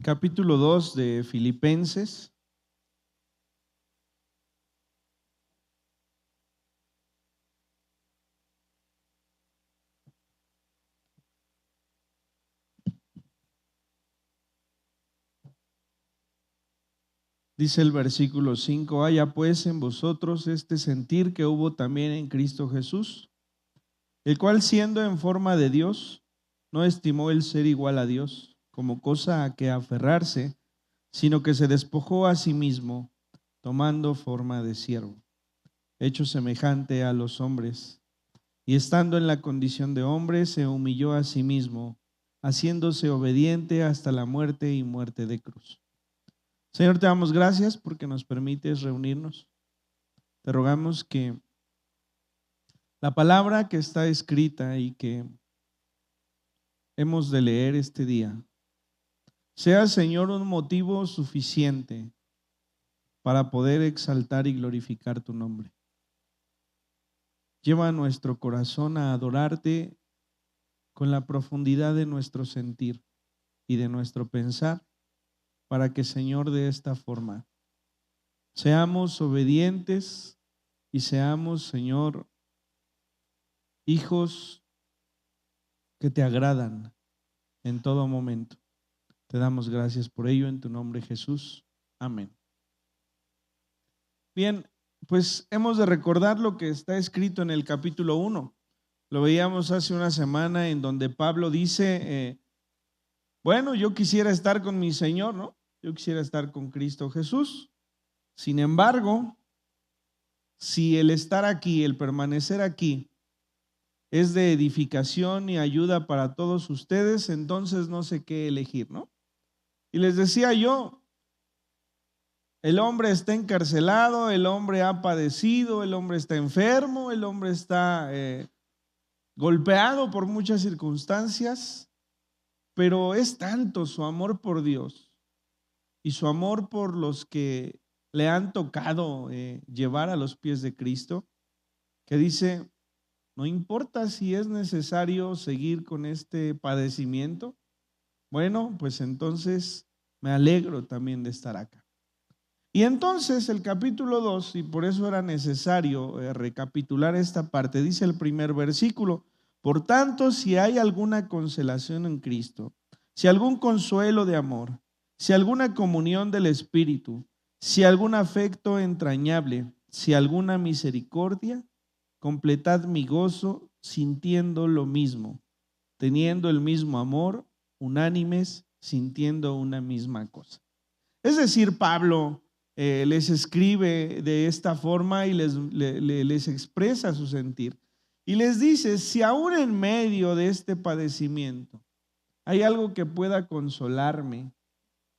capítulo 2 de Filipenses. Dice el versículo 5: haya pues en vosotros este sentir que hubo también en Cristo Jesús, el cual siendo en forma de Dios, no estimó el ser igual a Dios como cosa a que aferrarse, sino que se despojó a sí mismo, tomando forma de siervo, hecho semejante a los hombres, y estando en la condición de hombre, se humilló a sí mismo, haciéndose obediente hasta la muerte y muerte de cruz. Señor, te damos gracias porque nos permites reunirnos. Te rogamos que la palabra que está escrita y que hemos de leer este día sea, Señor, un motivo suficiente para poder exaltar y glorificar tu nombre. Lleva nuestro corazón a adorarte con la profundidad de nuestro sentir y de nuestro pensar, para que, Señor, de esta forma seamos obedientes y seamos, Señor, hijos que te agradan en todo momento. Te damos gracias por ello en tu nombre, Jesús. Amén. Bien, pues hemos de recordar lo que está escrito en el capítulo 1. Lo veíamos hace una semana, en donde Pablo dice, bueno, yo quisiera estar con mi Señor, ¿no? Yo quisiera estar con Cristo Jesús. Sin embargo, si el estar aquí, el permanecer aquí, es de edificación y ayuda para todos ustedes, entonces no sé qué elegir, ¿no? Y les decía yo, el hombre está encarcelado, el hombre ha padecido, el hombre está enfermo, el hombre está golpeado por muchas circunstancias, pero es tanto su amor por Dios y su amor por los que le han tocado llevar a los pies de Cristo, que dice, no importa si es necesario seguir con este padecimiento, bueno, pues entonces me alegro también de estar acá. Y entonces el capítulo 2, y por eso era necesario recapitular esta parte, dice el primer versículo: por tanto, si hay alguna consolación en Cristo, si algún consuelo de amor, si alguna comunión del Espíritu, si algún afecto entrañable, si alguna misericordia, completad mi gozo sintiendo lo mismo, teniendo el mismo amor, unánimes, sintiendo una misma cosa. Es decir, Pablo les escribe de esta forma y les expresa su sentir. Y les dice, si aún en medio de este padecimiento hay algo que pueda consolarme.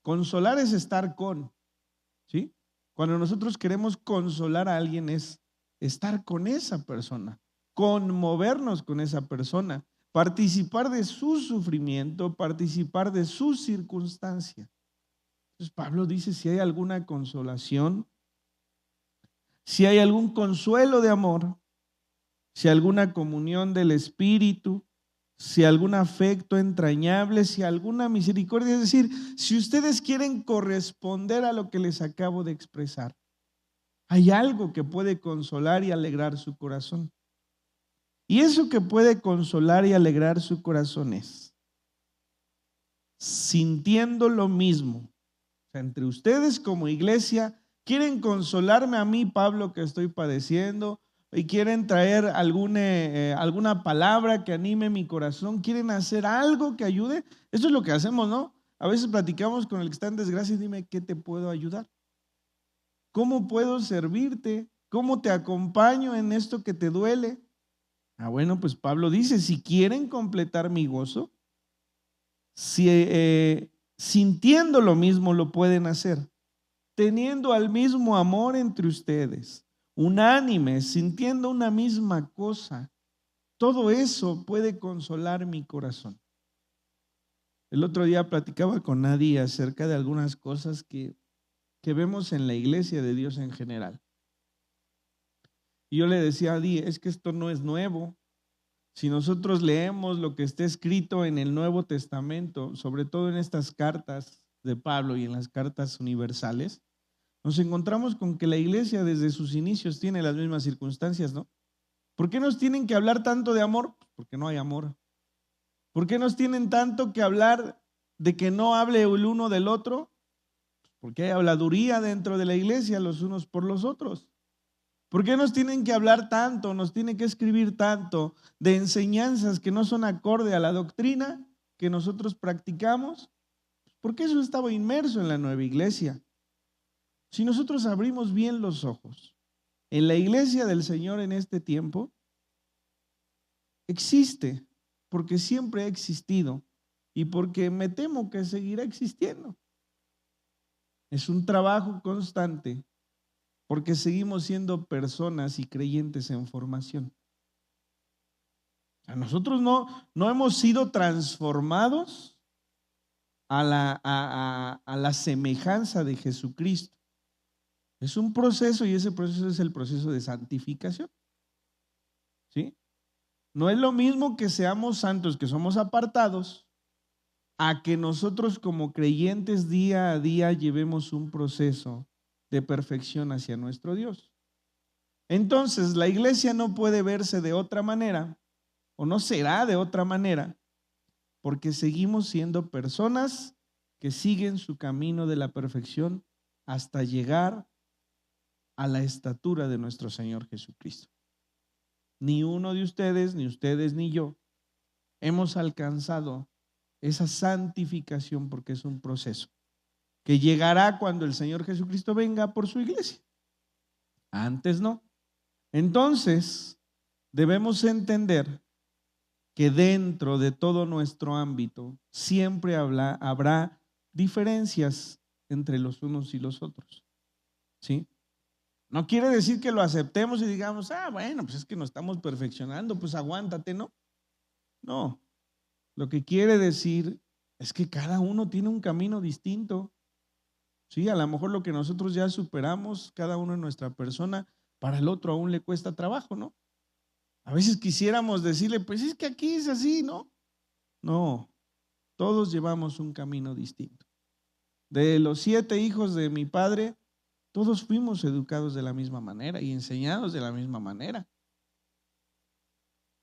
Consolar es estar con, ¿sí? Cuando nosotros queremos consolar a alguien es estar con esa persona, conmovernos con esa persona, participar de su sufrimiento, participar de su circunstancia. Entonces Pablo dice, si hay alguna consolación, si hay algún consuelo de amor, si alguna comunión del Espíritu, si algún afecto entrañable, si alguna misericordia, es decir, si ustedes quieren corresponder a lo que les acabo de expresar, hay algo que puede consolar y alegrar su corazón. Y eso que puede consolar y alegrar su corazón es sintiendo lo mismo. O sea, entre ustedes como iglesia quieren consolarme a mí, Pablo, que estoy padeciendo, y quieren traer alguna palabra que anime mi corazón, quieren hacer algo que ayude. Eso es lo que hacemos, ¿no? A veces platicamos con el que está en desgracia y dime, ¿qué te puedo ayudar? ¿Cómo puedo servirte? ¿Cómo te acompaño en esto que te duele? Ah, bueno, pues Pablo dice, si quieren completar mi gozo, si sintiendo lo mismo lo pueden hacer, teniendo al mismo amor entre ustedes, unánimes, sintiendo una misma cosa, todo eso puede consolar mi corazón. El otro día platicaba con Nadia acerca de algunas cosas que vemos en la iglesia de Dios en general. Y yo le decía a Adi, es que esto no es nuevo. Si nosotros leemos lo que está escrito en el Nuevo Testamento, sobre todo en estas cartas de Pablo y en las cartas universales, nos encontramos con que la iglesia desde sus inicios tiene las mismas circunstancias, ¿no? ¿Por qué nos tienen que hablar tanto de amor? Porque no hay amor. ¿Por qué nos tienen tanto que hablar de que no hable el uno del otro? Porque hay habladuría dentro de la iglesia los unos por los otros. ¿Por qué nos tienen que hablar tanto, nos tienen que escribir tanto de enseñanzas que no son acorde a la doctrina que nosotros practicamos? Porque eso estaba inmerso en la nueva iglesia. Si nosotros abrimos bien los ojos, en la iglesia del Señor en este tiempo, existe, porque siempre ha existido y porque me temo que seguirá existiendo. Es un trabajo constante porque seguimos siendo personas y creyentes en formación. Nosotros no hemos sido transformados a la semejanza de Jesucristo. Es un proceso y ese proceso es el proceso de santificación. ¿Sí? No es lo mismo que seamos santos, que somos apartados, a que nosotros como creyentes día a día llevemos un proceso de perfección hacia nuestro Dios. Entonces, la iglesia no puede verse de otra manera, o no será de otra manera, porque seguimos siendo personas que siguen su camino de la perfección hasta llegar a la estatura de nuestro Señor Jesucristo. Ni uno de ustedes, ni ustedes, ni yo, hemos alcanzado esa santificación porque es un proceso que llegará cuando el Señor Jesucristo venga por su iglesia. Antes no. Entonces, debemos entender que dentro de todo nuestro ámbito siempre habrá diferencias entre los unos y los otros. ¿Sí? No quiere decir que lo aceptemos y digamos, bueno, pues es que nos estamos perfeccionando, pues aguántate, ¿no? No, lo que quiere decir es que cada uno tiene un camino distinto. Sí, a lo mejor lo que nosotros ya superamos, cada uno en nuestra persona, para el otro aún le cuesta trabajo, ¿no? A veces quisiéramos decirle, pues es que aquí es así, ¿no? No, todos llevamos un camino distinto. De los 7 hijos de mi padre, todos fuimos educados de la misma manera y enseñados de la misma manera.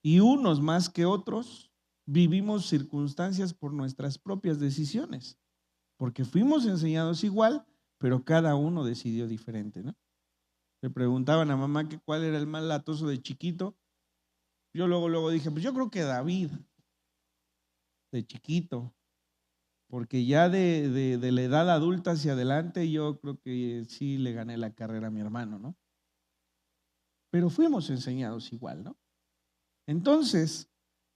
Y unos más que otros vivimos circunstancias por nuestras propias decisiones, porque fuimos enseñados igual, pero cada uno decidió diferente, ¿no? Le preguntaban a mamá que cuál era el más latoso de chiquito. Yo luego dije, pues yo creo que David, de chiquito, porque ya de la edad adulta hacia adelante yo creo que sí le gané la carrera a mi hermano, ¿no? Pero fuimos enseñados igual, ¿no? Entonces,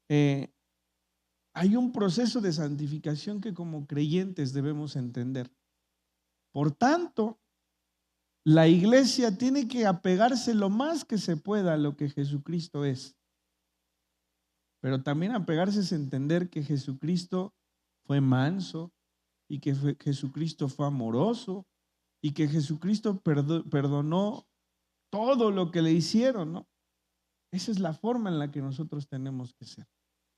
hay un proceso de santificación que como creyentes debemos entender. Por tanto, la iglesia tiene que apegarse lo más que se pueda a lo que Jesucristo es. Pero también apegarse es entender que Jesucristo fue manso y que Jesucristo fue amoroso y que Jesucristo perdonó todo lo que le hicieron, ¿no? Esa es la forma en la que nosotros tenemos que ser.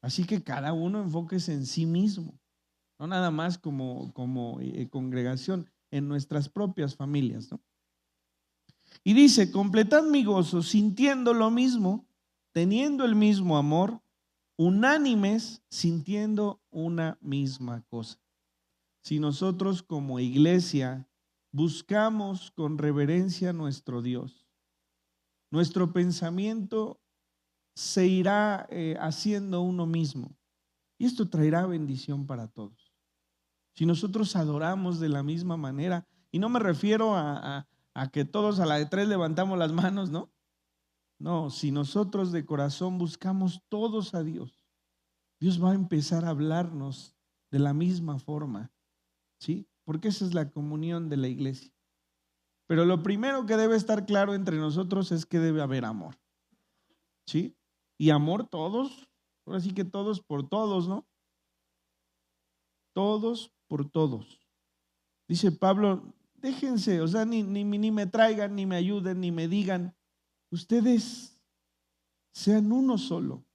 Así que cada uno enfóquese en sí mismo, no nada más como congregación, en nuestras propias familias, ¿no? Y dice, completad mi gozo sintiendo lo mismo, teniendo el mismo amor, unánimes, sintiendo una misma cosa. Si nosotros como iglesia buscamos con reverencia a nuestro Dios, nuestro pensamiento se irá haciendo uno mismo y esto traerá bendición para todos. Si nosotros adoramos de la misma manera, y no me refiero a que todos a la de 3 levantamos las manos, ¿no? No, si nosotros de corazón buscamos todos a Dios, Dios va a empezar a hablarnos de la misma forma, ¿sí? Porque esa es la comunión de la iglesia. Pero lo primero que debe estar claro entre nosotros es que debe haber amor, ¿sí? Y amor todos, ahora sí que todos por todos, ¿no? Todos por todos. Dice Pablo, déjense, o sea, ni me traigan, ni me ayuden, ni me digan, ustedes sean uno solo.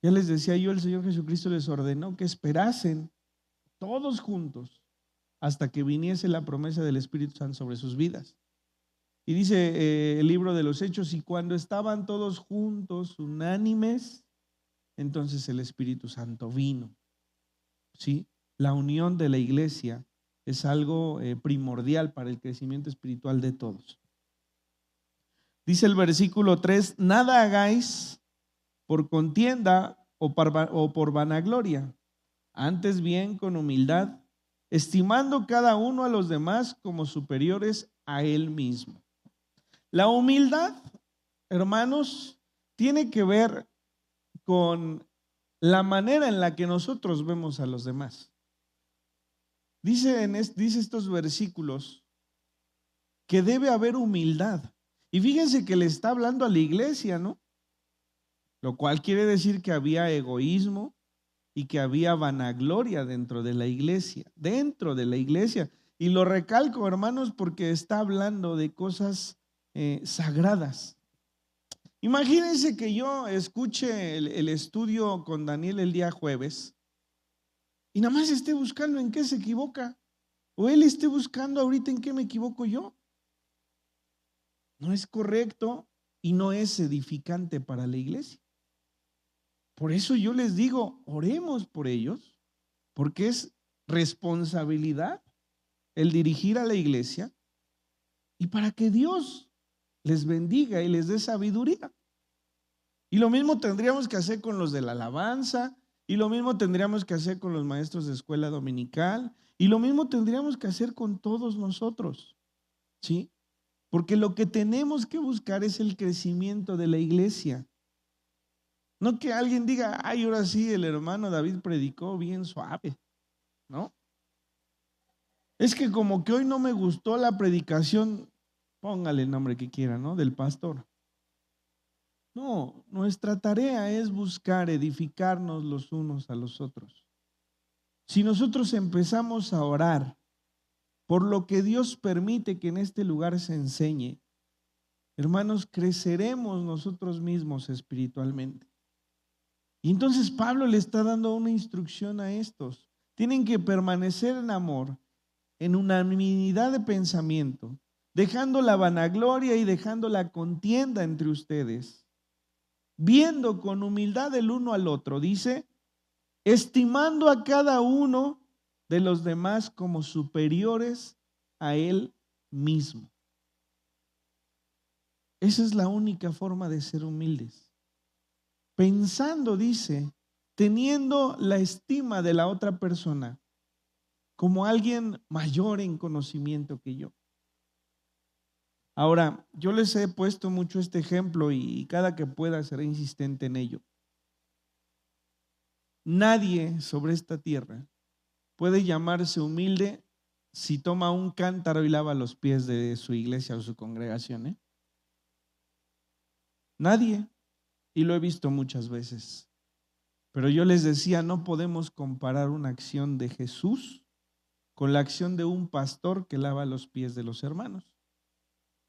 Ya les decía yo, el Señor Jesucristo les ordenó que esperasen todos juntos hasta que viniese la promesa del Espíritu Santo sobre sus vidas. Y dice el libro de los Hechos, y cuando estaban todos juntos, unánimes, entonces el Espíritu Santo vino. ¿Sí? La unión de la iglesia es algo primordial para el crecimiento espiritual de todos. Dice el versículo 3, nada hagáis por contienda o por vanagloria, antes bien con humildad, estimando cada uno a los demás como superiores a él mismo. La humildad, hermanos, tiene que ver con la manera en la que nosotros vemos a los demás. Dice estos versículos que debe haber humildad. Y fíjense que le está hablando a la iglesia, ¿no? Lo cual quiere decir que había egoísmo y que había vanagloria dentro de la iglesia. Y lo recalco, hermanos, porque está hablando de cosas sagradas. Imagínense que yo escuche el estudio con Daniel el día jueves y nada más esté buscando en qué se equivoca, o él esté buscando ahorita en qué me equivoco yo. No es correcto y no es edificante para la iglesia. Por eso yo les digo, oremos por ellos, porque es responsabilidad el dirigir a la iglesia y para que Dios les bendiga y les dé sabiduría. Y lo mismo tendríamos que hacer con los de la alabanza, y lo mismo tendríamos que hacer con los maestros de escuela dominical, y lo mismo tendríamos que hacer con todos nosotros, ¿sí? Porque lo que tenemos que buscar es el crecimiento de la iglesia. No que alguien diga, ay, ahora sí, el hermano David predicó bien suave, ¿no? Es que como que hoy no me gustó la predicación, póngale el nombre que quiera, ¿no? Del pastor. No, nuestra tarea es buscar edificarnos los unos a los otros. Si nosotros empezamos a orar por lo que Dios permite que en este lugar se enseñe, hermanos, creceremos nosotros mismos espiritualmente. Y entonces Pablo le está dando una instrucción a estos. Tienen que permanecer en amor, en unanimidad de pensamiento, dejando la vanagloria y dejando la contienda entre ustedes, viendo con humildad el uno al otro, dice, estimando a cada uno de los demás como superiores a él mismo. Esa es la única forma de ser humildes. Pensando, dice, teniendo la estima de la otra persona como alguien mayor en conocimiento que yo. Ahora, yo les he puesto mucho este ejemplo y cada que pueda seré insistente en ello. Nadie sobre esta tierra puede llamarse humilde si toma un cántaro y lava los pies de su iglesia o su congregación, ¿eh? Nadie, y lo he visto muchas veces. Pero yo les decía, no podemos comparar una acción de Jesús con la acción de un pastor que lava los pies de los hermanos.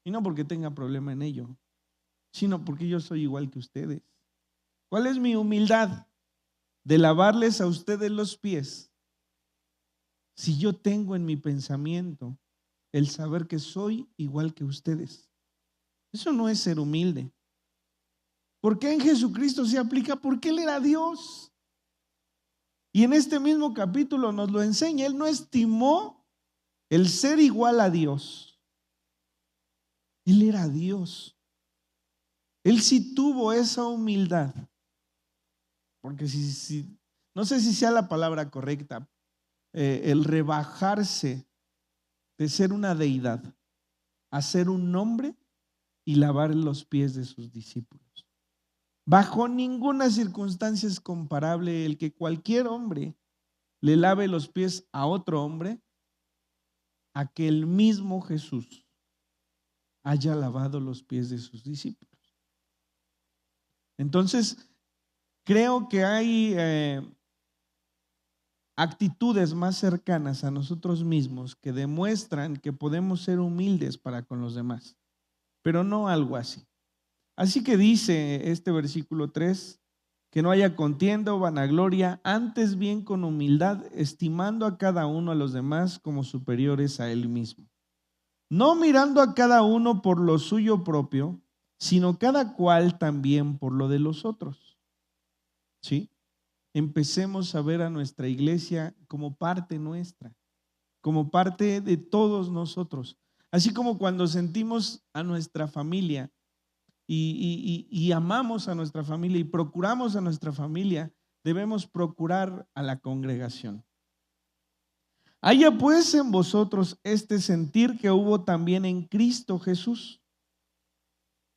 Y no porque tenga problema en ello, sino porque yo soy igual que ustedes. ¿Cuál es mi humildad? De lavarles a ustedes los pies. Si yo tengo en mi pensamiento el saber que soy igual que ustedes. Eso no es ser humilde. ¿Por qué en Jesucristo se aplica? Porque Él era Dios. Y en este mismo capítulo nos lo enseña. Él no estimó el ser igual a Dios. Él era Dios. Él sí tuvo esa humildad. Porque no sé si sea la palabra correcta, el rebajarse de ser una deidad a ser un hombre y lavar los pies de sus discípulos. Bajo ninguna circunstancia es comparable el que cualquier hombre le lave los pies a otro hombre a que el mismo Jesús haya lavado los pies de sus discípulos. Entonces, creo que hay actitudes más cercanas a nosotros mismos que demuestran que podemos ser humildes para con los demás, pero no algo así. Así que dice este versículo 3, que no haya contienda o vanagloria, antes bien con humildad, estimando a cada uno a los demás como superiores a él mismo. No mirando a cada uno por lo suyo propio, sino cada cual también por lo de los otros. ¿Sí? Empecemos a ver a nuestra iglesia como parte nuestra, como parte de todos nosotros. Así como cuando sentimos a nuestra familia y amamos a nuestra familia y procuramos a nuestra familia, debemos procurar a la congregación. Haya pues en vosotros este sentir que hubo también en Cristo Jesús,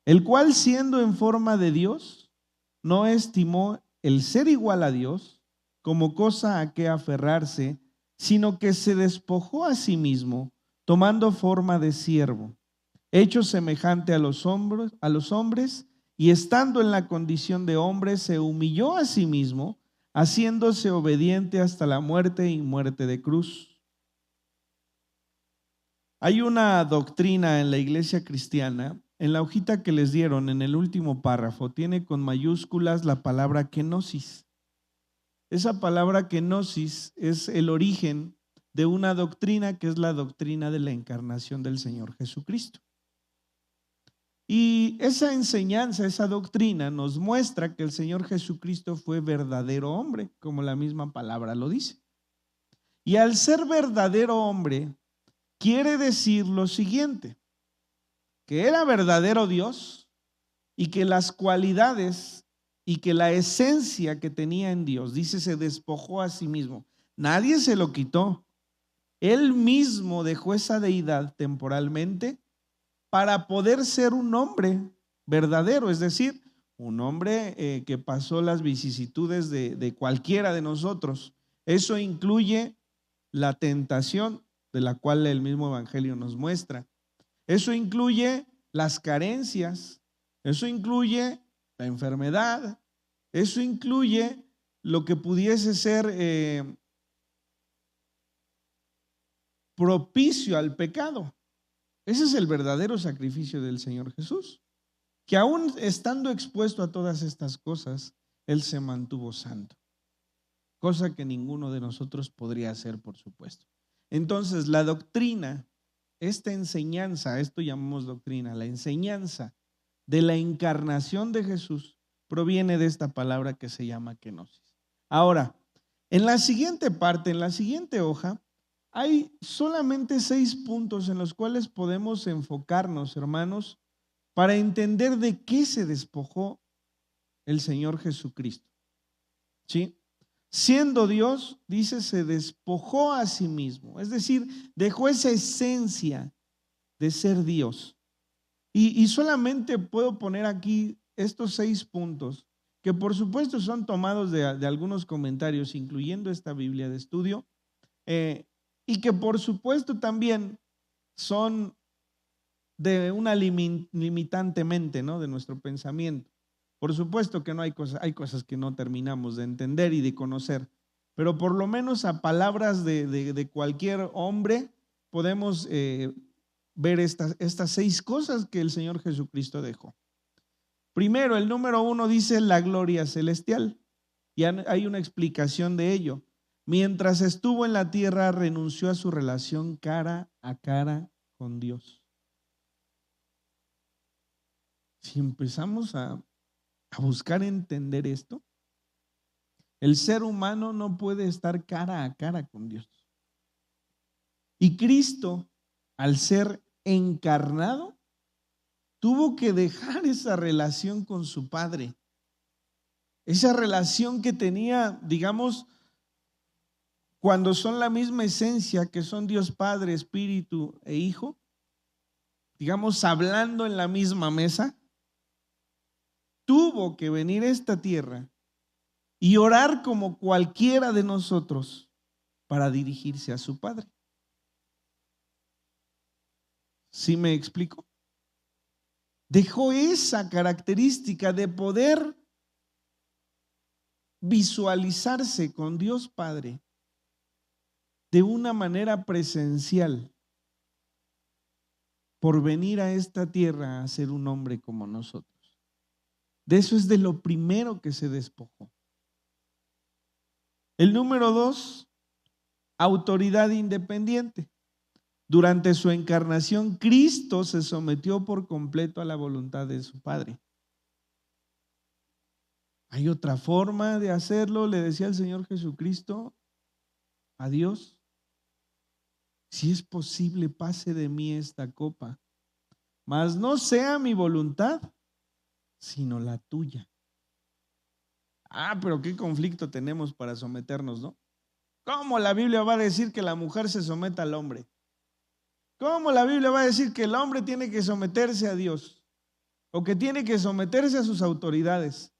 el cual siendo en forma de Dios, no estimó el ser igual a Dios como cosa a que aferrarse, sino que se despojó a sí mismo, tomando forma de siervo, hecho semejante a los hombres, y estando en la condición de hombre, se humilló a sí mismo, haciéndose obediente hasta la muerte y muerte de cruz. Hay una doctrina en la iglesia cristiana, en la hojita que les dieron en el último párrafo, tiene con mayúsculas la palabra kenosis. Esa palabra kenosis es el origen de una doctrina que es la doctrina de la encarnación del Señor Jesucristo. Y esa enseñanza, esa doctrina nos muestra que el Señor Jesucristo fue verdadero hombre, como la misma palabra lo dice. Y al ser verdadero hombre, quiere decir lo siguiente, que era verdadero Dios y que las cualidades y que la esencia que tenía en Dios, dice, se despojó a sí mismo. Nadie se lo quitó. Él mismo dejó esa deidad temporalmente para poder ser un hombre verdadero, es decir, un hombre que pasó las vicisitudes de cualquiera de nosotros. Eso incluye la tentación de la cual el mismo Evangelio nos muestra. Eso incluye las carencias, eso incluye la enfermedad, eso incluye lo que pudiese ser propicio al pecado. Ese es el verdadero sacrificio del Señor Jesús, que aún estando expuesto a todas estas cosas, Él se mantuvo santo, cosa que ninguno de nosotros podría hacer, por supuesto. Entonces, la doctrina, esta enseñanza, esto llamamos doctrina, la enseñanza de la encarnación de Jesús proviene de esta palabra que se llama kenosis. Ahora, en la siguiente parte, en la siguiente hoja, hay solamente 6 puntos en los cuales podemos enfocarnos, hermanos, para entender de qué se despojó el Señor Jesucristo. ¿Sí? Siendo Dios, dice, se despojó a sí mismo, es decir, dejó esa esencia de ser Dios. Y solamente puedo poner aquí estos 6 puntos, que por supuesto son tomados de algunos comentarios, incluyendo esta Biblia de estudio, y que por supuesto también son de una limitantemente, ¿no?, de nuestro pensamiento. Por supuesto que no hay cosas que no terminamos de entender y de conocer, pero por lo menos a palabras de cualquier hombre podemos ver estas 6 cosas que el Señor Jesucristo dejó. Primero, el número 1 dice la gloria celestial, y hay una explicación de ello. Mientras estuvo en la tierra, renunció a su relación cara a cara con Dios. Si empezamos a buscar entender esto, el ser humano no puede estar cara a cara con Dios. Y Cristo, al ser encarnado, tuvo que dejar esa relación con su Padre. Esa relación que tenía, digamos, cuando son la misma esencia, que son Dios Padre, Espíritu e Hijo, digamos, hablando en la misma mesa, tuvo que venir a esta tierra y orar como cualquiera de nosotros para dirigirse a su Padre. ¿Sí me explico? Dejó esa característica de poder visualizarse con Dios Padre de una manera presencial por venir a esta tierra a ser un hombre como nosotros. De eso es de lo primero que se despojó. El número 2, autoridad independiente. Durante su encarnación, Cristo se sometió por completo a la voluntad de su Padre. ¿Hay otra forma de hacerlo? Le decía el Señor Jesucristo a Dios. Si es posible, pase de mí esta copa, mas no sea mi voluntad, sino la tuya. Pero qué conflicto tenemos para someternos, ¿no? ¿Cómo la Biblia va a decir que la mujer se someta al hombre? ¿Cómo la Biblia va a decir que el hombre tiene que someterse a Dios? O que tiene que someterse a sus autoridades.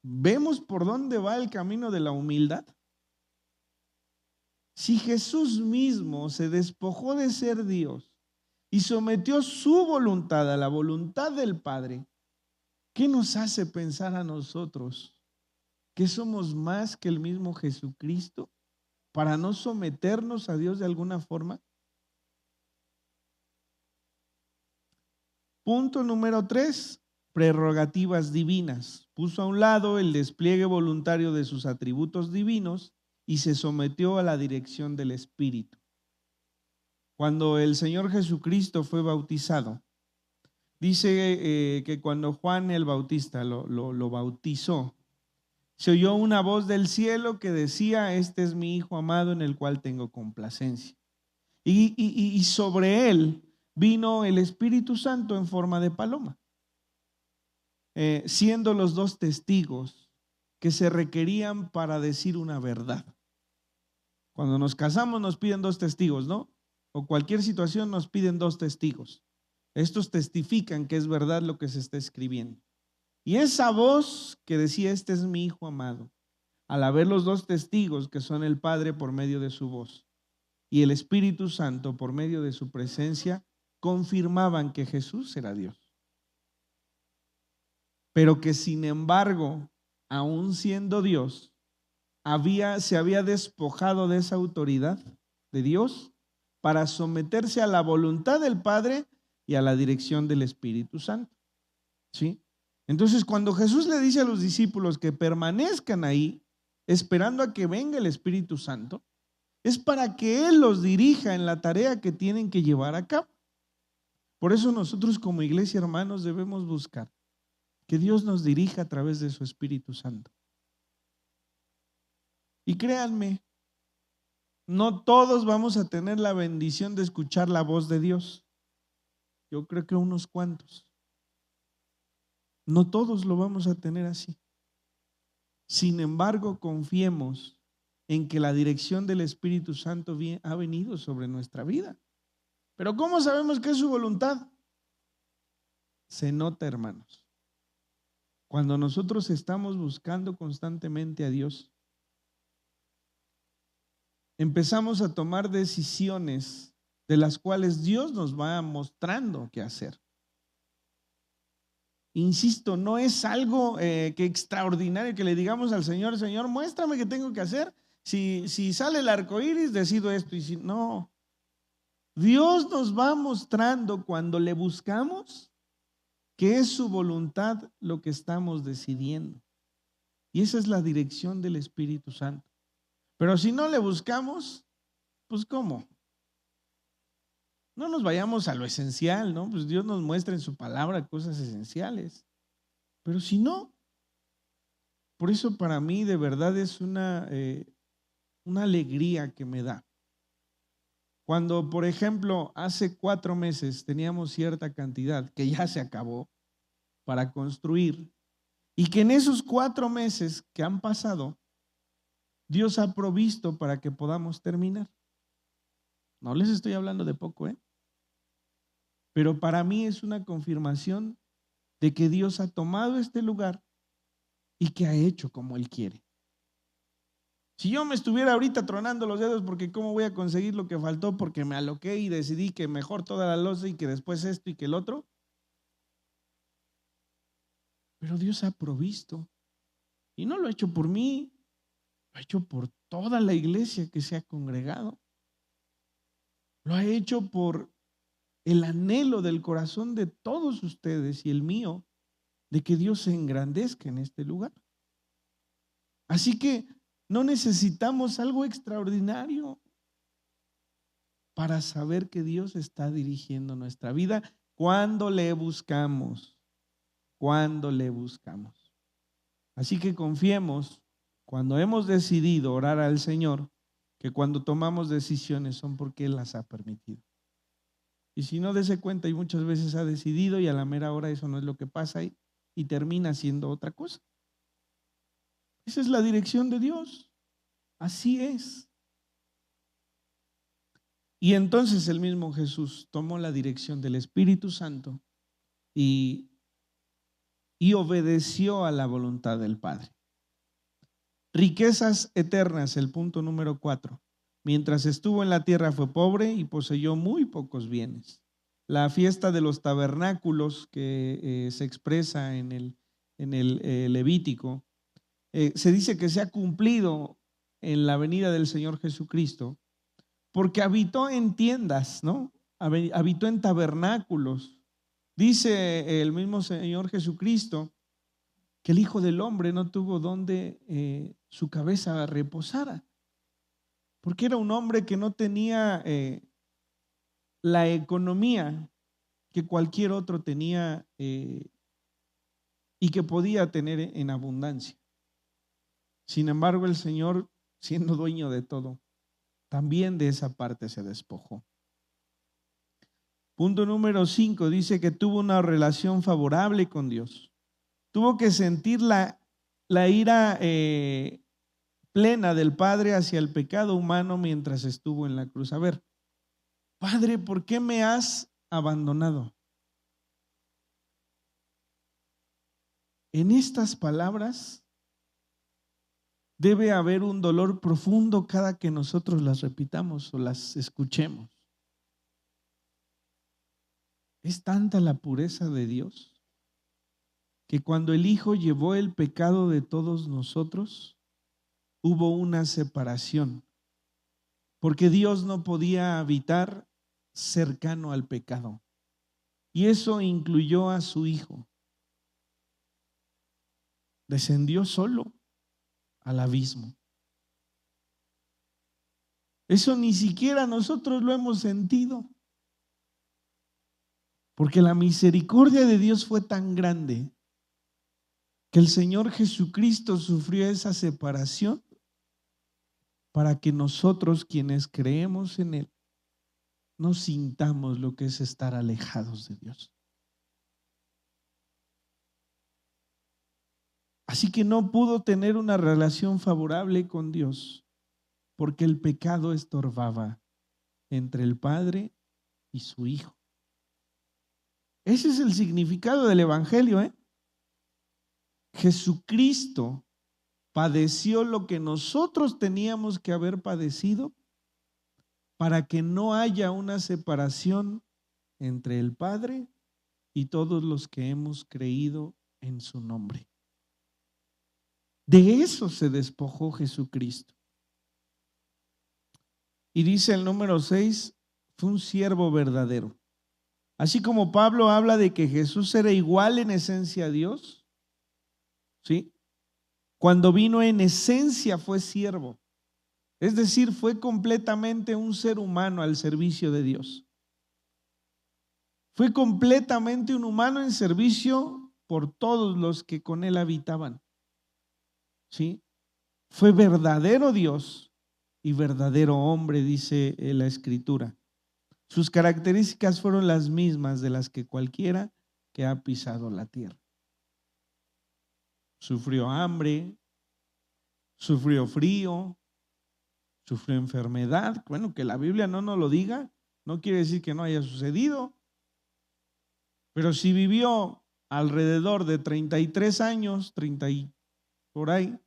¿Vemos por dónde va el camino de la humildad? Si Jesús mismo se despojó de ser Dios y sometió su voluntad a la voluntad del Padre, ¿qué nos hace pensar a nosotros que somos más que el mismo Jesucristo para no someternos a Dios de alguna forma? Punto número 3, prerrogativas divinas. Puso a un lado el despliegue voluntario de sus atributos divinos y se sometió a la dirección del Espíritu. Cuando el Señor Jesucristo fue bautizado, dice que cuando Juan el Bautista lo bautizó, se oyó una voz del cielo que decía: este es mi Hijo amado en el cual tengo complacencia. Y sobre él vino el Espíritu Santo en forma de paloma, siendo los dos testigos que se requerían para decir una verdad. Cuando nos casamos nos piden 2 testigos, ¿no? O cualquier situación nos piden 2 testigos. Estos testifican que es verdad lo que se está escribiendo. Y esa voz que decía: este es mi Hijo amado, al haber los 2 testigos que son el Padre por medio de su voz y el Espíritu Santo por medio de su presencia, confirmaban que Jesús era Dios. Pero que sin embargo, aún siendo Dios, se había despojado de esa autoridad de Dios para someterse a la voluntad del Padre y a la dirección del Espíritu Santo. ¿Sí? Entonces, cuando Jesús le dice a los discípulos que permanezcan ahí, esperando a que venga el Espíritu Santo, es para que Él los dirija en la tarea que tienen que llevar a cabo. Por eso nosotros como iglesia, hermanos, debemos buscar que Dios nos dirija a través de su Espíritu Santo. Y créanme, no todos vamos a tener la bendición de escuchar la voz de Dios. Yo creo que unos cuantos. No todos lo vamos a tener así. Sin embargo, confiemos en que la dirección del Espíritu Santo ha venido sobre nuestra vida. Pero ¿cómo sabemos que es su voluntad? Se nota, hermanos. Cuando nosotros estamos buscando constantemente a Dios, empezamos a tomar decisiones de las cuales Dios nos va mostrando qué hacer. Insisto, no es algo que extraordinario que le digamos al Señor: Señor, muéstrame qué tengo que hacer. Si sale el arco iris, decido esto. Y si no, Dios nos va mostrando cuando le buscamos que es su voluntad lo que estamos decidiendo. Y esa es la dirección del Espíritu Santo. Pero si no le buscamos, pues ¿cómo? No nos vayamos a lo esencial, ¿no? Pues Dios nos muestra en su palabra cosas esenciales. Pero si no, por eso para mí de verdad es una alegría que me da. Cuando, por ejemplo, hace 4 meses teníamos cierta cantidad que ya se acabó para construir, y que en esos 4 meses que han pasado, Dios ha provisto para que podamos terminar. No les estoy hablando de poco, pero para mí es una confirmación de que Dios ha tomado este lugar y que ha hecho como Él quiere. Si yo me estuviera ahorita tronando los dedos porque cómo voy a conseguir lo que faltó porque me aloqué y decidí que mejor toda la loza y que después esto y que el otro, pero Dios ha provisto. Y no lo ha hecho por mí, lo ha hecho por toda la iglesia que se ha congregado. Lo ha hecho por el anhelo del corazón de todos ustedes y el mío de que Dios se engrandezca en este lugar. Así que no necesitamos algo extraordinario para saber que Dios está dirigiendo nuestra vida cuando le buscamos, cuando le buscamos. Así que confiemos cuando hemos decidido orar al Señor, que cuando tomamos decisiones son porque Él las ha permitido. Y si no, dése cuenta, y muchas veces ha decidido y a la mera hora eso no es lo que pasa y termina siendo otra cosa. Esa es la dirección de Dios. Así es. Y entonces el mismo Jesús tomó la dirección del Espíritu Santo y obedeció a la voluntad del Padre. Riquezas eternas, el punto número 4. Mientras estuvo en la tierra fue pobre y poseyó muy pocos bienes. La fiesta de los tabernáculos que se expresa en el Levítico, se dice que se ha cumplido en la venida del Señor Jesucristo, porque habitó en tiendas, ¿no? Habitó en tabernáculos. Dice el mismo Señor Jesucristo que el Hijo del Hombre no tuvo donde su cabeza reposara, porque era un hombre que no tenía la economía que cualquier otro tenía y que podía tener en abundancia. Sin embargo, el Señor, siendo dueño de todo, también de esa parte se despojó. Punto número 5, dice que tuvo una relación favorable con Dios. Tuvo que sentir la ira plena del Padre hacia el pecado humano mientras estuvo en la cruz. A ver, Padre, ¿por qué me has abandonado? En estas palabras debe haber un dolor profundo cada que nosotros las repitamos o las escuchemos. Es tanta la pureza de Dios que cuando el Hijo llevó el pecado de todos nosotros, hubo una separación, porque Dios no podía habitar cercano al pecado, y eso incluyó a su Hijo. Descendió solo al abismo. Eso ni siquiera nosotros lo hemos sentido, porque la misericordia de Dios fue tan grande que el Señor Jesucristo sufrió esa separación para que nosotros, quienes creemos en Él, no sintamos lo que es estar alejados de Dios. Así que no pudo tener una relación favorable con Dios porque el pecado estorbaba entre el Padre y su Hijo. Ese es el significado del Evangelio, ¿eh? Jesucristo padeció lo que nosotros teníamos que haber padecido para que no haya una separación entre el Padre y todos los que hemos creído en su nombre. De eso se despojó Jesucristo. Y dice el número 6, fue un siervo verdadero. Así como Pablo habla de que Jesús era igual en esencia a Dios, ¿sí? Cuando vino en esencia fue siervo. Es decir, fue completamente un ser humano al servicio de Dios. Fue completamente un humano en servicio por todos los que con él habitaban. ¿Sí? Fue verdadero Dios y verdadero hombre, dice la Escritura. Sus características fueron las mismas de las que cualquiera que ha pisado la tierra. Sufrió hambre, sufrió frío, sufrió enfermedad. Bueno, que la Biblia no nos lo diga, no quiere decir que no haya sucedido. Pero si vivió alrededor de 33 años, 30 y por ahí,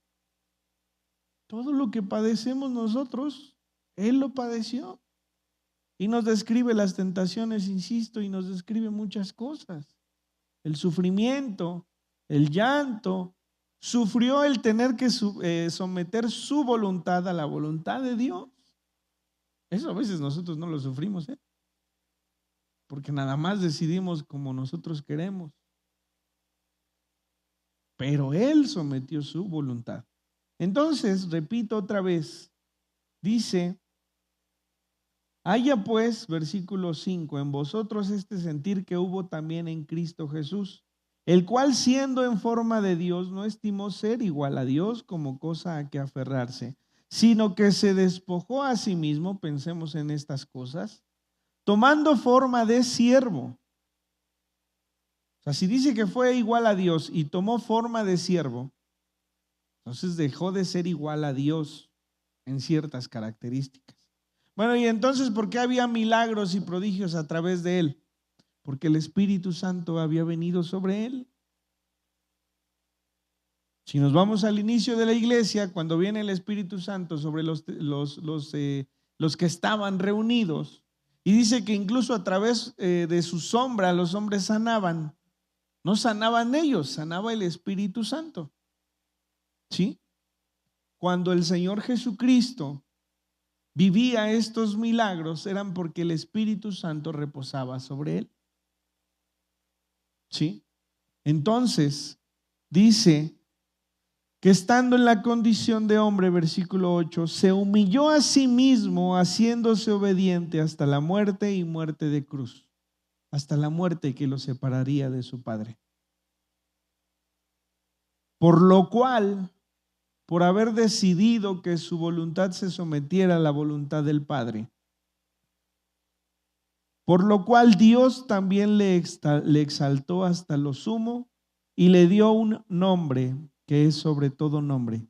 todo lo que padecemos nosotros, Él lo padeció. Y nos describe las tentaciones, insisto, y nos describe muchas cosas. El sufrimiento, el llanto, sufrió el tener que someter su voluntad a la voluntad de Dios. Eso a veces nosotros no lo sufrimos, ¿eh? Porque nada más decidimos como nosotros queremos. Pero Él sometió su voluntad. Entonces, repito otra vez, dice, haya pues, versículo 5, en vosotros este sentir que hubo también en Cristo Jesús, el cual siendo en forma de Dios no estimó ser igual a Dios como cosa a que aferrarse, sino que se despojó a sí mismo, pensemos en estas cosas, tomando forma de siervo. O sea, si dice que fue igual a Dios y tomó forma de siervo, entonces dejó de ser igual a Dios en ciertas características. Bueno, y entonces, ¿por qué había milagros y prodigios a través de él? Porque el Espíritu Santo había venido sobre él. Si nos vamos al inicio de la iglesia, cuando viene el Espíritu Santo sobre los que estaban reunidos, y dice que incluso a través de su sombra los hombres sanaban. No sanaban ellos, sanaba el Espíritu Santo. ¿Sí? Cuando el Señor Jesucristo vivía estos milagros, eran porque el Espíritu Santo reposaba sobre él. ¿Sí? Entonces, dice que estando en la condición de hombre, versículo 8, se humilló a sí mismo, haciéndose obediente hasta la muerte y muerte de cruz, hasta la muerte que lo separaría de su Padre. Por lo cual, por haber decidido que su voluntad se sometiera a la voluntad del Padre, por lo cual Dios también le exaltó hasta lo sumo y le dio un nombre que es sobre todo nombre,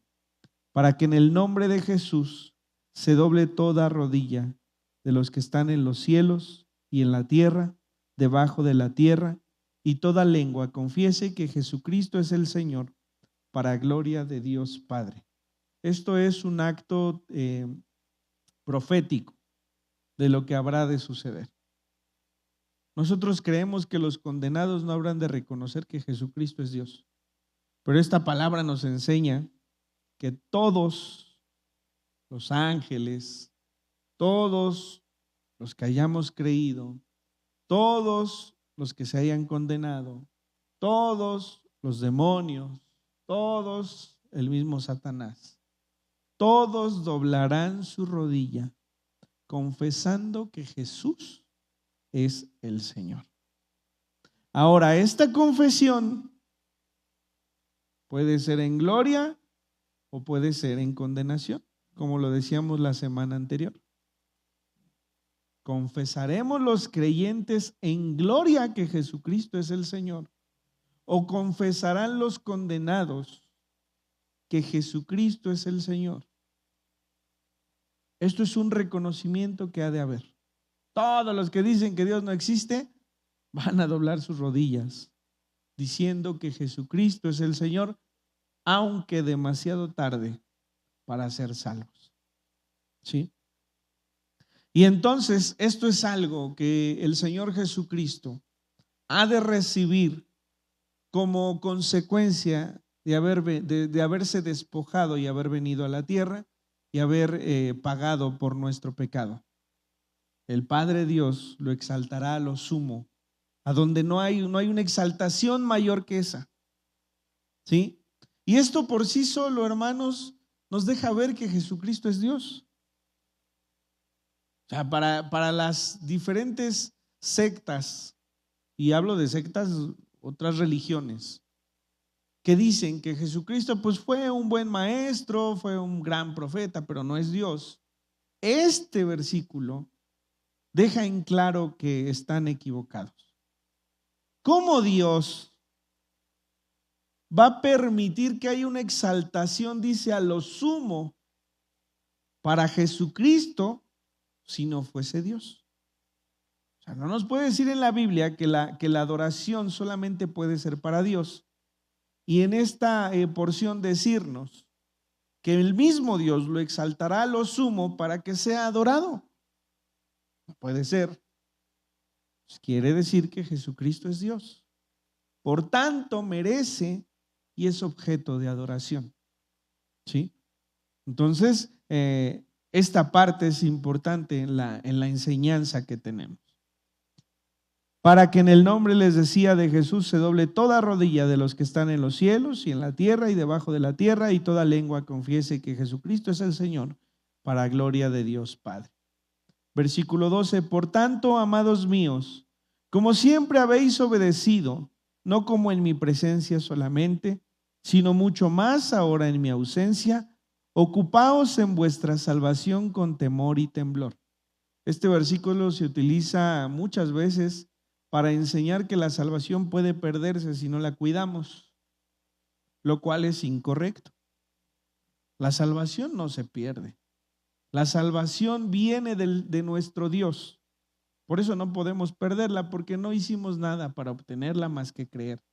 para que en el nombre de Jesús se doble toda rodilla de los que están en los cielos y en la tierra, debajo de la tierra, y toda lengua confiese que Jesucristo es el Señor, para gloria de Dios Padre. Esto es un acto profético de lo que habrá de suceder. Nosotros creemos que los condenados no habrán de reconocer que Jesucristo es Dios, pero esta palabra nos enseña que todos los ángeles, todos los que hayamos creído, todos los que se hayan condenado, todos los demonios, todos el mismo Satanás, todos doblarán su rodilla confesando que Jesús es el Señor. Ahora, esta confesión puede ser en gloria o puede ser en condenación, como lo decíamos la semana anterior. ¿Confesaremos los creyentes en gloria que Jesucristo es el Señor? ¿O confesarán los condenados que Jesucristo es el Señor? Esto es un reconocimiento que ha de haber. Todos los que dicen que Dios no existe van a doblar sus rodillas diciendo que Jesucristo es el Señor, aunque demasiado tarde para ser salvos. ¿Sí? Y entonces esto es algo que el Señor Jesucristo ha de recibir como consecuencia de haberse despojado y haber venido a la tierra y haber pagado por nuestro pecado. El Padre Dios lo exaltará a lo sumo, a donde no hay una exaltación mayor que esa. ¿Sí? Y esto por sí solo, hermanos, nos deja ver que Jesucristo es Dios. O sea, para las diferentes sectas, y hablo de sectas, otras religiones, que dicen que Jesucristo pues fue un buen maestro, fue un gran profeta, pero no es Dios. Este versículo deja en claro que están equivocados. ¿Cómo Dios va a permitir que haya una exaltación, dice, a lo sumo para Jesucristo si no fuese Dios? O sea, no nos puede decir en la Biblia que la adoración solamente puede ser para Dios, y en esta porción decirnos que el mismo Dios lo exaltará a lo sumo para que sea adorado. No puede ser. Pues quiere decir que Jesucristo es Dios. Por tanto, merece y es objeto de adoración. ¿Sí? Entonces, esta parte es importante en la enseñanza que tenemos. para que en el nombre, les decía, de Jesús se doble toda rodilla de los que están en los cielos y en la tierra y debajo de la tierra, y toda lengua confiese que Jesucristo es el Señor, para gloria de Dios Padre. Versículo 12, por tanto, amados míos, como siempre habéis obedecido, no como en mi presencia solamente, sino mucho más ahora en mi ausencia, ocupaos en vuestra salvación con temor y temblor. Este versículo se utiliza muchas veces para enseñar que la salvación puede perderse si no la cuidamos, lo cual es incorrecto. La salvación no se pierde. La salvación viene de nuestro Dios. Por eso no podemos perderla, porque no hicimos nada para obtenerla más que creer.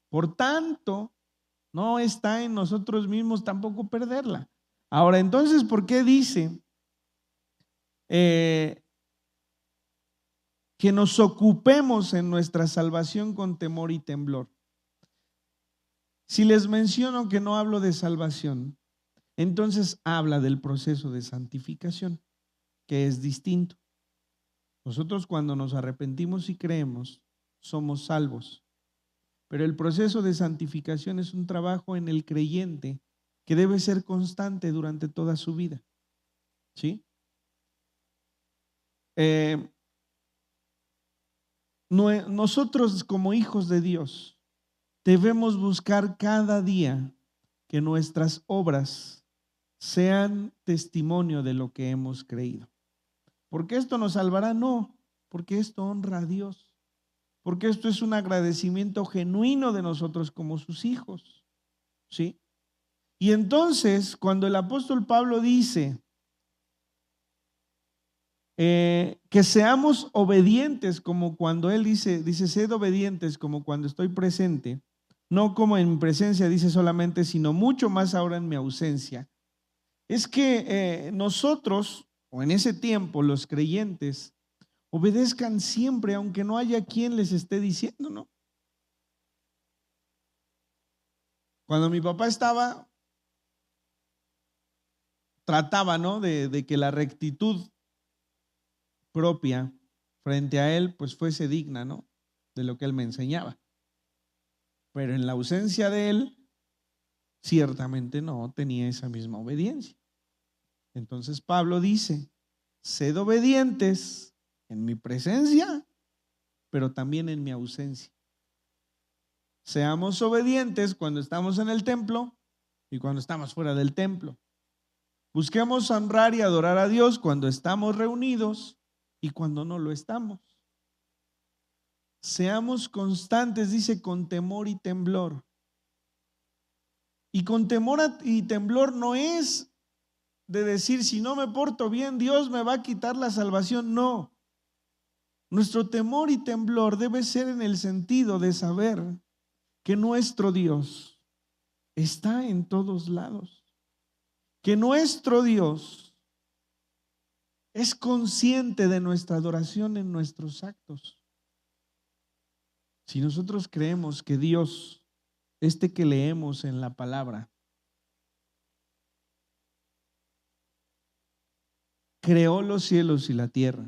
Por tanto, no está en nosotros mismos tampoco perderla. Ahora, entonces, ¿por qué dice que nos ocupemos en nuestra salvación con temor y temblor? Si les menciono que no hablo de salvación, entonces habla del proceso de santificación, que es distinto. Nosotros cuando nos arrepentimos y creemos, somos salvos. Pero el proceso de santificación es un trabajo en el creyente que debe ser constante durante toda su vida. ¿Sí? Nosotros como hijos de Dios debemos buscar cada día que nuestras obras sean testimonio de lo que hemos creído. ¿Porque esto nos salvará? No, porque esto honra a Dios. Porque esto es un agradecimiento genuino de nosotros como sus hijos. ¿Sí? Y entonces, cuando el apóstol Pablo dice que seamos obedientes, como cuando él dice, sed obedientes como cuando estoy presente, no como en mi presencia, dice solamente, sino mucho más ahora en mi ausencia. Es que nosotros, o en ese tiempo, los creyentes, obedezcan siempre, aunque no haya quien les esté diciendo, ¿no? Cuando mi papá estaba, trataba, ¿no? De que la rectitud propia frente a él, pues fuese digna, ¿no? De lo que él me enseñaba. Pero en la ausencia de él, ciertamente no tenía esa misma obediencia. Entonces Pablo dice, sed obedientes en mi presencia, pero también en mi ausencia. Seamos obedientes cuando estamos en el templo y cuando estamos fuera del templo. Busquemos honrar y adorar a Dios cuando estamos reunidos y cuando no lo estamos. Seamos constantes, dice, con temor y temblor. Y con temor y temblor no es de decir, si no me porto bien, Dios me va a quitar la salvación. No. Nuestro temor y temblor debe ser en el sentido de saber que nuestro Dios está en todos lados. Que nuestro Dios es consciente de nuestra adoración en nuestros actos. Si nosotros creemos que Dios, que leemos en la palabra, creó los cielos y la tierra,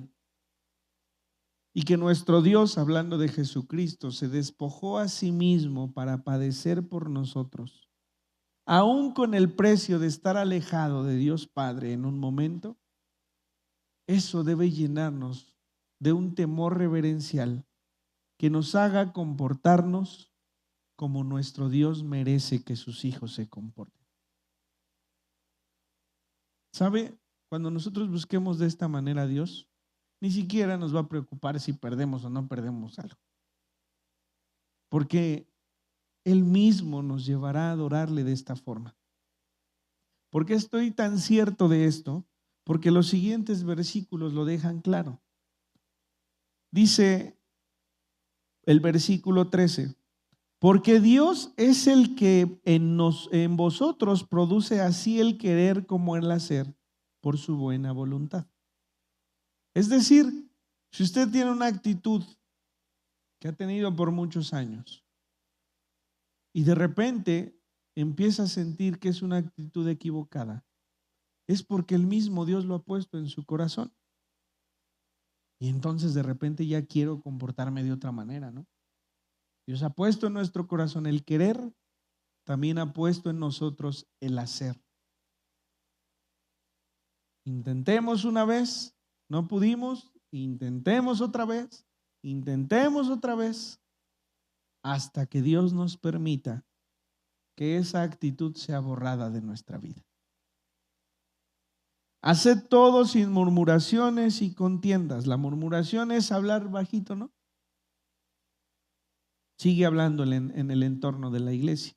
y que nuestro Dios, hablando de Jesucristo, se despojó a sí mismo para padecer por nosotros, aún con el precio de estar alejado de Dios Padre en un momento, eso debe llenarnos de un temor reverencial que nos haga comportarnos como nuestro Dios merece que sus hijos se comporten. ¿Sabe? Cuando nosotros busquemos de esta manera a Dios, ni siquiera nos va a preocupar si perdemos o no perdemos algo. Porque Él mismo nos llevará a adorarle de esta forma. ¿Por qué estoy tan cierto de esto? Porque los siguientes versículos lo dejan claro. Dice el versículo 13, porque Dios es el que en vosotros produce así el querer como el hacer por su buena voluntad. Es decir, si usted tiene una actitud que ha tenido por muchos años y de repente empieza a sentir que es una actitud equivocada, es porque el mismo Dios lo ha puesto en su corazón. Y entonces de repente ya quiero comportarme de otra manera, ¿no? Dios ha puesto en nuestro corazón el querer, también ha puesto en nosotros el hacer. Intentemos una vez, no pudimos, intentemos otra vez, hasta que Dios nos permita que esa actitud sea borrada de nuestra vida. Haced todo sin murmuraciones y contiendas. La murmuración es hablar bajito, ¿no? Sigue hablando en el entorno de la iglesia.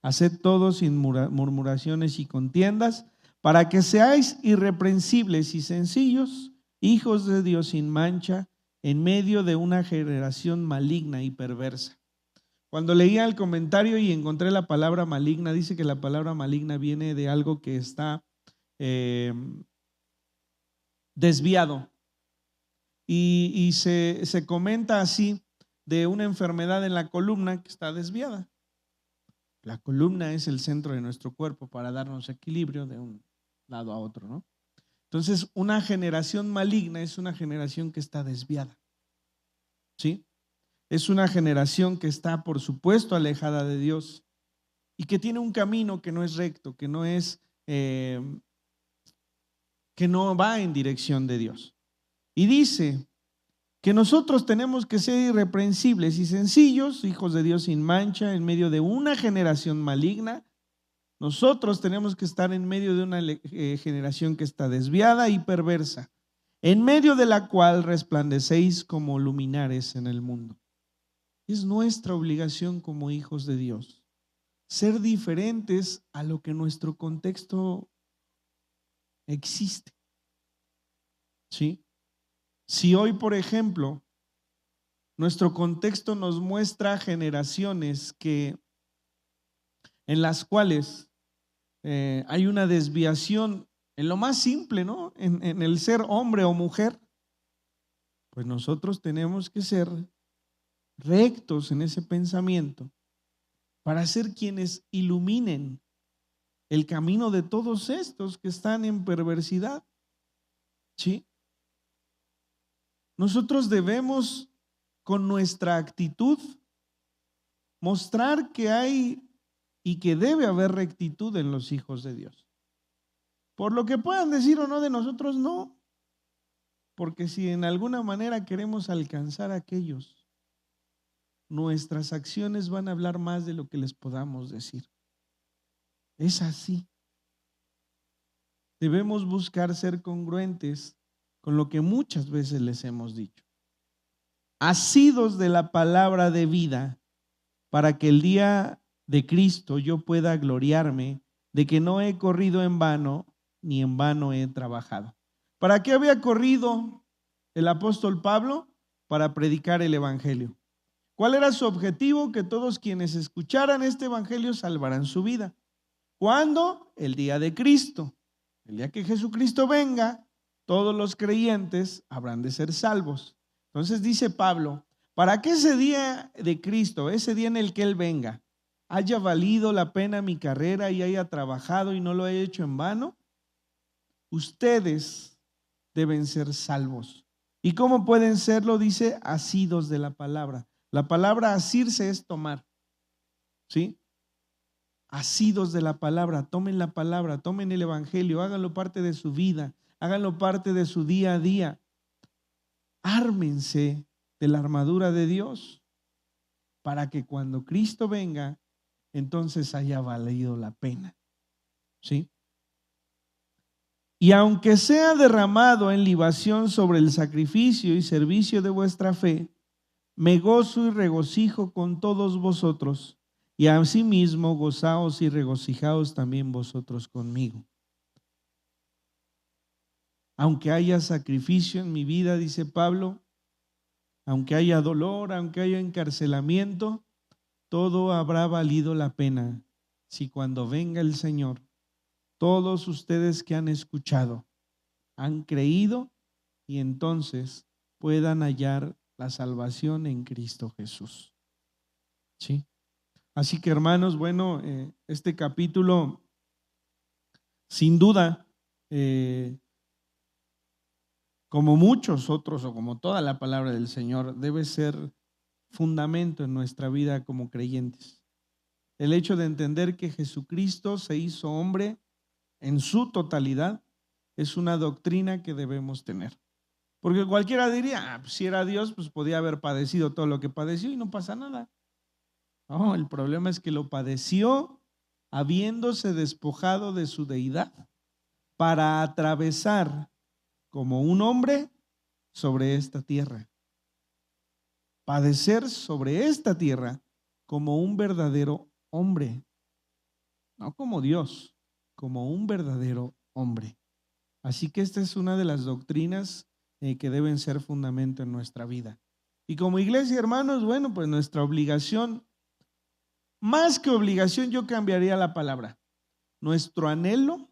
Haced todo sin murmuraciones y contiendas, para que seáis irreprensibles y sencillos, hijos de Dios sin mancha, en medio de una generación maligna y perversa. Cuando leía el comentario y encontré la palabra maligna, dice que la palabra maligna viene de algo que está desviado. Y se comenta así de una enfermedad en la columna que está desviada. La columna es el centro de nuestro cuerpo para darnos equilibrio de un lado a otro, ¿no? Entonces, una generación maligna es una generación que está desviada, ¿sí? Es una generación que está, por supuesto, alejada de Dios y que tiene un camino que no es recto, que no va en dirección de Dios. Y dice que nosotros tenemos que ser irreprensibles y sencillos, hijos de Dios sin mancha, en medio de una generación maligna. Nosotros tenemos que estar en medio de una generación que está desviada y perversa, en medio de la cual resplandecéis como luminares en el mundo. Es nuestra obligación como hijos de Dios ser diferentes a lo que nuestro contexto existe. ¿Sí? Si hoy, por ejemplo, nuestro contexto nos muestra generaciones en las cuales hay una desviación en lo más simple, ¿no? En el ser hombre o mujer, pues nosotros tenemos que ser rectos en ese pensamiento para ser quienes iluminen el camino de todos estos que están en perversidad. ¿Sí? Nosotros debemos con nuestra actitud mostrar que hay y que debe haber rectitud en los hijos de Dios. Por lo que puedan decir o no de nosotros, no. Porque si en alguna manera queremos alcanzar a aquellos, nuestras acciones van a hablar más de lo que les podamos decir. Es así. Debemos buscar ser congruentes con lo que muchas veces les hemos dicho. Asidos de la palabra de vida, para que el día de Cristo yo pueda gloriarme de que no he corrido en vano, ni en vano he trabajado. ¿Para qué había corrido el apóstol Pablo? Para predicar el evangelio. ¿Cuál era su objetivo? Que todos quienes escucharan este evangelio salvaran su vida. ¿Cuándo? El día de Cristo. El día que Jesucristo venga, todos los creyentes habrán de ser salvos. Entonces dice Pablo, para que ese día de Cristo, ese día en el que Él venga, haya valido la pena mi carrera y haya trabajado y no lo haya hecho en vano, ustedes deben ser salvos. ¿Y cómo pueden serlo? Dice, asidos de la palabra. La palabra asirse es tomar, ¿sí? Asidos de la palabra, tomen la palabra, tomen el evangelio, háganlo parte de su vida, háganlo parte de su día a día. Ármense de la armadura de Dios para que cuando Cristo venga, entonces haya valido la pena, ¿sí? Y aunque sea derramado en libación sobre el sacrificio y servicio de vuestra fe, me gozo y regocijo con todos vosotros, y asimismo gozaos y regocijaos también vosotros conmigo. Aunque haya sacrificio en mi vida, dice Pablo, aunque haya dolor, aunque haya encarcelamiento, todo habrá valido la pena si cuando venga el Señor, todos ustedes que han escuchado, han creído y entonces puedan hallar la salvación en Cristo Jesús. ¿Sí? Así que hermanos, bueno, este capítulo sin duda como muchos otros o como toda la palabra del Señor, debe ser fundamento en nuestra vida como creyentes. El hecho de entender que Jesucristo se hizo hombre en su totalidad es una doctrina que debemos tener. Porque cualquiera diría, pues, si era Dios, pues podía haber padecido todo lo que padeció y no pasa nada. No, el problema es que lo padeció habiéndose despojado de su deidad para atravesar como un hombre sobre esta tierra. Padecer sobre esta tierra como un verdadero hombre, no como Dios, como un verdadero hombre. Así que esta es una de las doctrinas que deben ser fundamento en nuestra vida. Y como iglesia, hermanos, bueno, pues nuestra obligación, más que obligación, yo cambiaría la palabra. Nuestro anhelo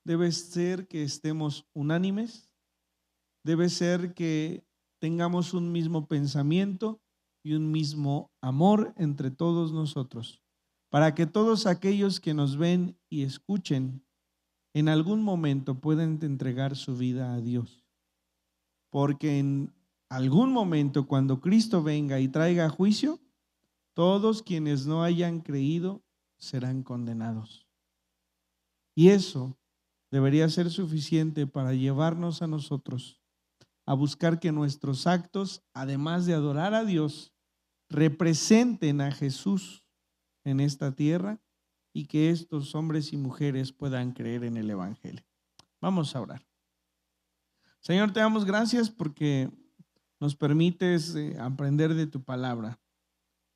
debe ser que estemos unánimes, debe ser que tengamos un mismo pensamiento y un mismo amor entre todos nosotros, para que todos aquellos que nos ven y escuchen en algún momento puedan entregar su vida a Dios. Porque en algún momento, cuando Cristo venga y traiga juicio, todos quienes no hayan creído serán condenados. Y eso debería ser suficiente para llevarnos a nosotros a buscar que nuestros actos, además de adorar a Dios, representen a Jesús en esta tierra y que estos hombres y mujeres puedan creer en el Evangelio. Vamos a orar. Señor, te damos gracias porque nos permites aprender de tu palabra.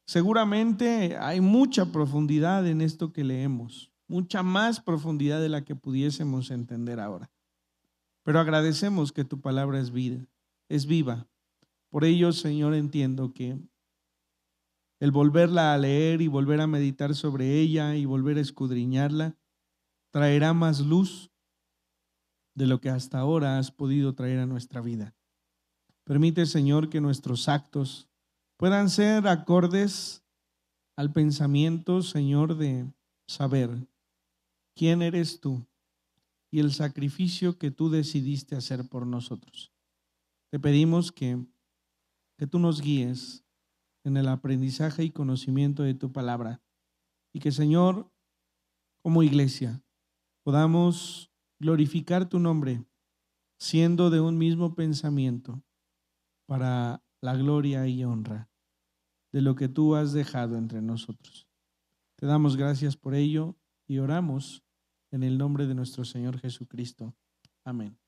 Seguramente hay mucha profundidad en esto que leemos, mucha más profundidad de la que pudiésemos entender ahora. Pero agradecemos que tu palabra es vida, es viva. Por ello, Señor, entiendo que el volverla a leer y volver a meditar sobre ella y volver a escudriñarla traerá más luz de lo que hasta ahora has podido traer a nuestra vida. Permite, Señor, que nuestros actos puedan ser acordes al pensamiento, Señor, de saber quién eres tú y el sacrificio que tú decidiste hacer por nosotros. Te pedimos que tú nos guíes en el aprendizaje y conocimiento de tu palabra y que, Señor, como iglesia, podamos glorificar tu nombre siendo de un mismo pensamiento para la gloria y honra de lo que tú has dejado entre nosotros. Te damos gracias por ello y oramos en el nombre de nuestro Señor Jesucristo. Amén.